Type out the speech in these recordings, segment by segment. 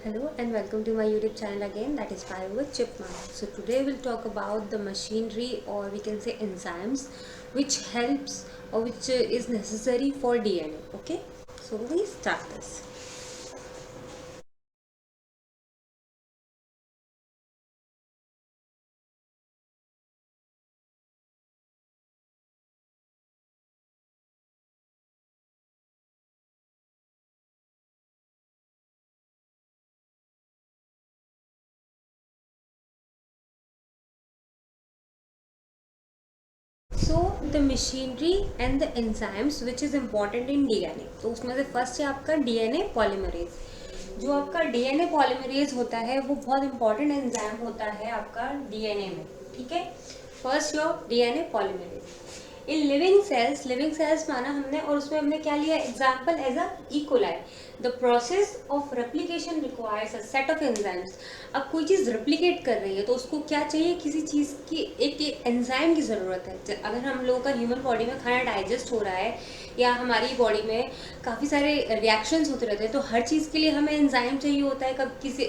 Hello and welcome to my YouTube channel again, that is Fire with Chipmunk. So today we'll talk about the machinery, or we can say enzymes, which helps or which is necessary for DNA. Okay, so we start this. So the machinery and the enzymes which is important in DNA, तो उसमें से first है आपका DNA polymerase. जो आपका DNA polymerase होता है वो बहुत इंपॉर्टेंट एंजाइम होता है आपका डीएनए में। ठीक है, first your DNA polymerase in living cells माना हमने, और उसमें हमने क्या लिया example as a E coli. The process of replication requires a set of enzymes. अब कोई चीज़ रेप्लिकेट कर रही है तो उसको क्या चाहिए, किसी चीज़ की एक एंजाइम की ज़रूरत है। अगर हम लोगों का ह्यूमन बॉडी में खाना डाइजेस्ट हो रहा है या हमारी बॉडी में काफ़ी सारे रिएक्शंस होते रहते हैं, तो हर चीज़ के लिए हमें एंजाइम चाहिए होता है। कब किसी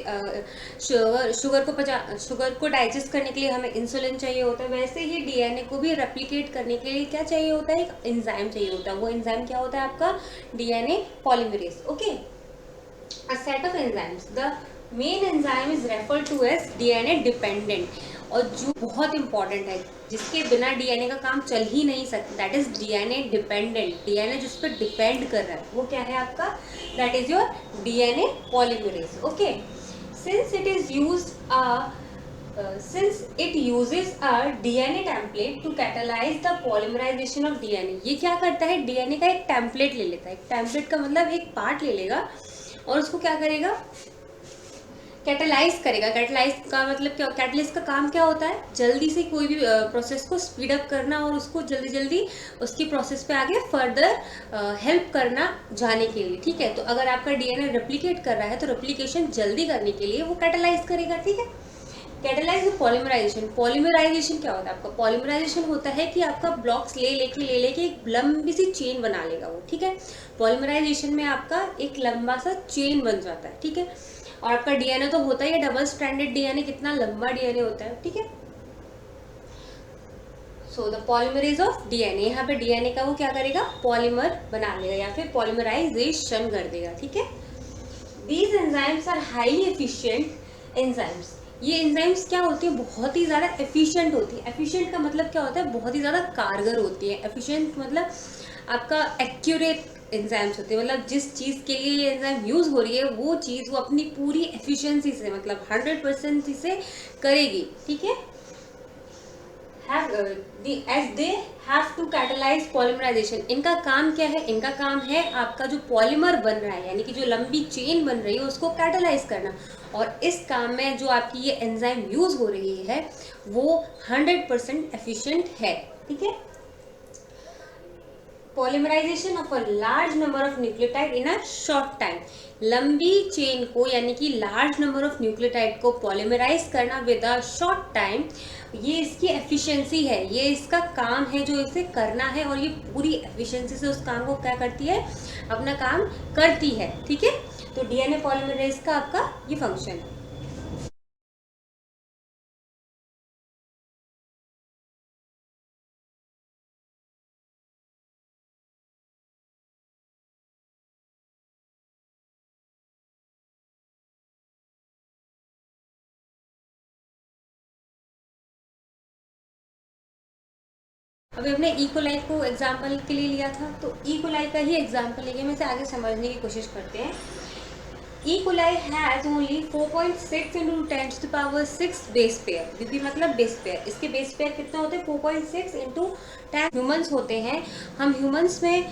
शुगर को डाइजेस्ट करने के लिए हमें इंसुलिन चाहिए होता है, वैसे ही डीएनए को भी रेप्लिकेट करने के लिए क्या चाहिए होता है, एक एंजाइम चाहिए होता है। वो एंजाइम क्या होता है आपका DNA polymerase. Okay, a set of enzymes, the main enzyme is referred to as DNA dependent, और जो बहुत इंपॉर्टेंट है जिसके बिना डीएनए का काम चल ही नहीं सकता, that is DNA dependent. DNA जिस पर डिपेंड कर रहा है वो क्या है आपका, that is your DNA polymerase. Okay, since it is used since it uses a DNA template to catalyze the polymerization of DNA। ये क्या करता है, डीएनए का एक टेम्पलेट ले लेता है। एक टेम्पलेट का मतलब एक पार्ट ले लेगा और उसको क्या करेगा, कैटेलाइज करेगा। कैटेलाइज का मतलब क्या, कैटलिस्ट का काम क्या होता है, जल्दी से कोई भी प्रोसेस को स्पीड अप करना और उसको जल्दी जल्दी उसकी प्रोसेस पे आगे फर्दर हेल्प करना जाने के लिए। ठीक है, तो अगर आपका डीएनए रेप्लिकेट कर रहा है तो रेप्लिकेशन जल्दी करने के लिए वो कैटेलाइज करेगा। ठीक है, कैटेलाइज पॉलीमराइजेशन। पॉलीमराइजेशन क्या होता है आपका, पॉलीमराइजेशन होता है कि आपका ब्लॉक्स ले लेके एक लंबी सी चेन बना लेगा वो। ठीक है, पॉलीमराइजेशन में आपका एक लंबा सा चेन बन जाता है। ठीक है, और आपका डीएनए तो होता ही है डबल स्ट्रैंडेड डीएनए, कितना लंबा डीएनए होता है। ठीक है, so the polymerase of DNA, यहाँ पे डीएनए का वो क्या करेगा, पॉलीमर बना लेगा या फिर पॉलीमराइजेशन कर देगा। ठीक है, these enzymes are highly efficient enzymes. ये एंजाइम्स क्या होती है, बहुत ही ज़्यादा एफिशिएंट होती है। एफिशिएंट का मतलब क्या होता है, बहुत ही ज़्यादा कारगर होती है। एफिशिएंट मतलब आपका एक्यूरेट एंजाइम्स होते हैं, मतलब जिस चीज़ के लिए ये एंजाइम यूज़ हो रही है वो चीज़ वो अपनी पूरी एफिशिएंसी से, मतलब 100% से करेगी। ठीक है, as they have to catalyze polymerization। इनका काम क्या है, इनका काम है आपका जो पॉलीमर बन रहा है, यानी कि जो लंबी चेन बन रही है उसको कैटेलाइज करना। और इस काम में जो आपकी ये एंजाइम यूज हो रही है वो 100% एफिशिएंट है। ठीक है, polymerisation of a large number of nucleotide in a short time. लंबी चेन को यानी कि लार्ज नंबर ऑफ न्यूक्लियोटाइड को पॉलीमराइज करना विद अ शॉर्ट टाइम, ये इसकी एफिशिएंसी है, ये इसका काम है जो इसे करना है, और ये पूरी एफिशिएंसी से उस काम को क्या करती है, अपना काम करती है। ठीक है, तो डीएनए पॉलीमराइज का आपका ये फंक्शन है। अभी हमने इकोलाई को एग्जाम्पल के लिए लिया था, तो इकोलाई का ही एग्जाम्पल लेके हम इसे आगे समझने की कोशिश करते हैं। E. coli has only 4.6 into 10 to the power 6 base pair. BP मतलब बेस पेयर, इसके बेस पेयर कितना होते हैं, 4.6 इंटू 10। ह्यूमंस होते हैं, हम ह्यूमंस में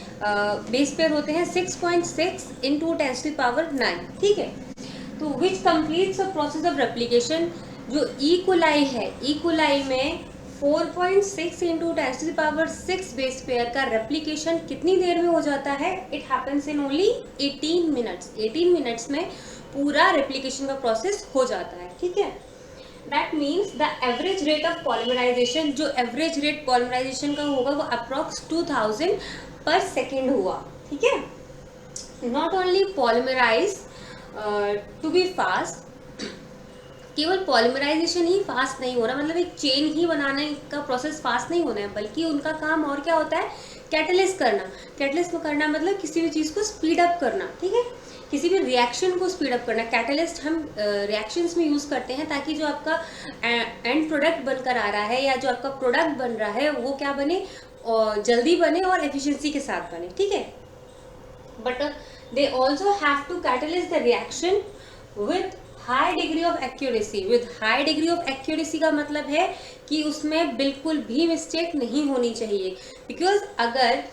बेस पेयर होते हैं 6.6 इंटू 10 टू पावर 9। ठीक है, तो which completes the process of replication. जो ई कोलाई है, ई कोलाई में 4.6 into 10 to the power 6 base pair का रेप्लिकेशन कितनी देर में हो जाता है, it happens in only 18 minutes. 18 minutes में पूरा रेप्लिकेशन का प्रोसेस हो जाता है। ठीक है, that means the average rate of polymerisation, जो एवरेज रेट पॉलीमराइजेशन का होगा वो अप्रॉक्स 2000 पर सेकेंड हुआ। ठीक है, not only polymerise to be fast, केवल पॉलीमराइजेशन ही फास्ट नहीं हो रहा, मतलब एक चेन ही बनाने का प्रोसेस फास्ट नहीं होना है, बल्कि उनका काम और क्या होता है, कैटलिस्ट करना। कैटलिस्ट करना मतलब किसी भी चीज़ को स्पीड अप करना, ठीक है, किसी भी रिएक्शन को स्पीड अप करना। कैटलिस्ट हम रिएक्शंस में यूज़ करते हैं ताकि जो आपका एंड प्रोडक्ट बनकर आ रहा है या जो आपका प्रोडक्ट बन रहा है वो क्या बने, और जल्दी बने और एफिशिएंसी के साथ बने, ठीक है। But they also have to catalyst the reaction with high degree of accuracy. With high degree of accuracy का मतलब है कि उसमें बिल्कुल भी मिस्टेक नहीं होनी चाहिए, बिकॉज अगर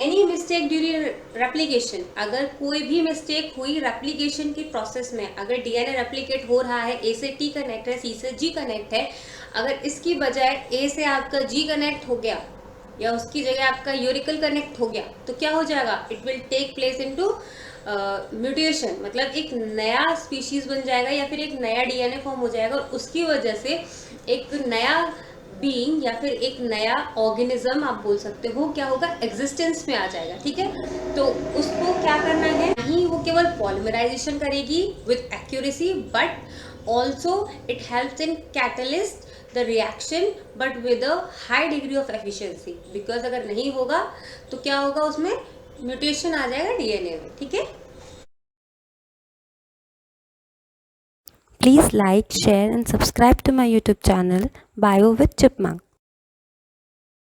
एनी मिस्टेक ड्यूरिंग रेप्लिकेशन, अगर कोई भी मिस्टेक हुई रेप्लिकेशन के प्रोसेस में, अगर डीएनए रेप्लिकेट हो रहा है, ए से टी कनेक्ट है, सी से जी कनेक्ट है, अगर इसकी बजाय ए से आपका जी कनेक्ट हो गया या उसकी जगह आपका यूरिकल कनेक्ट हो गया, तो क्या हो जाएगा, it will take place into mutation, मतलब एक नया स्पीशीज बन जाएगा या फिर एक नया डीएनए फॉर्म हो जाएगा, और उसकी वजह से एक नया बीइंग या फिर एक नया ऑर्गेनिज्म आप बोल सकते हो क्या होगा, एग्जिस्टेंस में आ जाएगा, ठीक है। तो उसको क्या करना है, नहीं वो केवल पॉलीमराइजेशन करेगी with accuracy, but also it helps in catalyst the reaction but with a high degree of efficiency, because अगर नहीं होगा तो क्या होगा, उसमें म्यूटेशन आ जाएगा डीएनए में, ठीक है। Please like, share and subscribe to my YouTube channel Bio with Chipmunk.